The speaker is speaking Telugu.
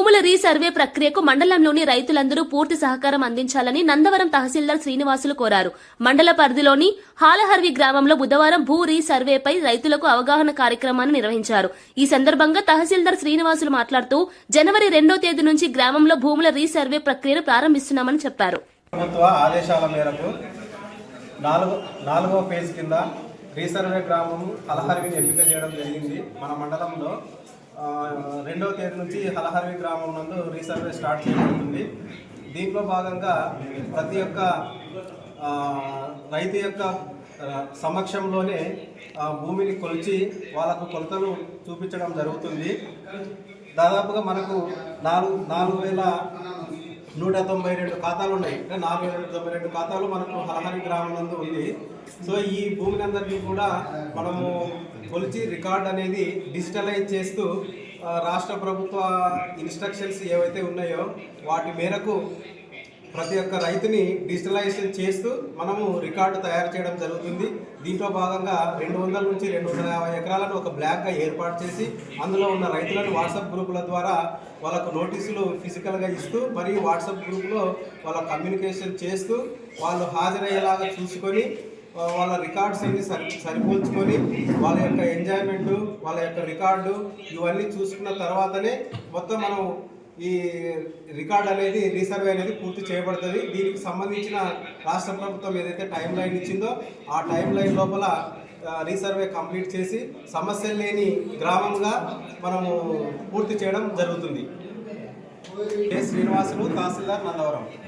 భూముల రీసర్వే ప్రక్రియకు మండలంలోని రైతులందరూ పూర్తి సహకారం అందించాలని నందవరం తహసీల్దార్ శ్రీనివాసులు కోరారు. మండల పరిధిలోని హాలహర్వి గ్రామంలో బుధవారం భూ రీసర్వేపై రైతులకు అవగాహన కార్యక్రమాన్ని నిర్వహించారు. ఈ సందర్భంగా తహసీల్దార్ శ్రీనివాసులు మాట్లాడుతూ జనవరి 2వ తేదీ నుంచి గ్రామంలో భూముల రీసర్వే ప్రక్రియను ప్రారంభిస్తున్నామని చెప్పారు. ప్రభుత్వ ఆదేశాల మేరకు 4వ ఫేజ్ కింద రీసర్వే గ్రామం హలహర్విని ఎంపిక చేయడం జరిగింది. మన మండలంలో 2వ తేదీ నుంచి హలహర్వి గ్రామం నందు రీసర్వే స్టార్ట్ చేయబడుతుంది. దీంట్లో భాగంగా ప్రతి ఒక్క రైతు యొక్క సమక్షంలోనే భూమిని కొలిచి వాళ్ళకు కొలతలు చూపించడం జరుగుతుంది. దాదాపుగా మనకు 4,192 ఖాతాలు ఉన్నాయి. 4,192 ఖాతాలు మనకు హలహర్వి గ్రామం నందు ఉంది. సో ఈ భూమిని అందరికీ కూడా మనము కొలిచి రికార్డ్ అనేది డిజిటలైజ్ చేస్తూ రాష్ట్ర ప్రభుత్వ ఇన్స్ట్రక్షన్స్ ఏవైతే ఉన్నాయో వాటి మేరకు ప్రతి ఒక్క రైతుని డిజిటలైజేషన్ చేస్తూ మనము రికార్డు తయారు చేయడం జరుగుతుంది. దీంట్లో భాగంగా 200 నుంచి 250 ఎకరాలను ఒక బ్లాక్గా ఏర్పాటు చేసి అందులో ఉన్న రైతులను వాట్సాప్ గ్రూపుల ద్వారా వాళ్ళకు నోటీసులు ఫిజికల్గా ఇస్తూ మరియు వాట్సాప్ గ్రూప్లో వాళ్ళ కమ్యూనికేషన్ చేస్తూ వాళ్ళు హాజరయ్యేలాగా చూసుకొని వాళ్ళ రికార్డ్స్ అన్ని సరిపోల్చుకొని వాళ్ళ యొక్క ఎంజాయ్మెంటు వాళ్ళ యొక్క రికార్డు ఇవన్నీ చూసుకున్న తర్వాతనే మొత్తం మనం ఈ రికార్డ్ అనేది రీసర్వే అనేది పూర్తి చేయబడుతుంది. దీనికి సంబంధించిన రాష్ట్ర ప్రభుత్వం ఏదైతే టైం లైన్ ఇచ్చిందో ఆ టైం లైన్ లోపల రీసర్వే కంప్లీట్ చేసి సమస్యలు లేని గ్రామంగా మనము పూర్తి చేయడం జరుగుతుంది. శ్రీనివాసులు, తహసీల్దార్, నందవరం.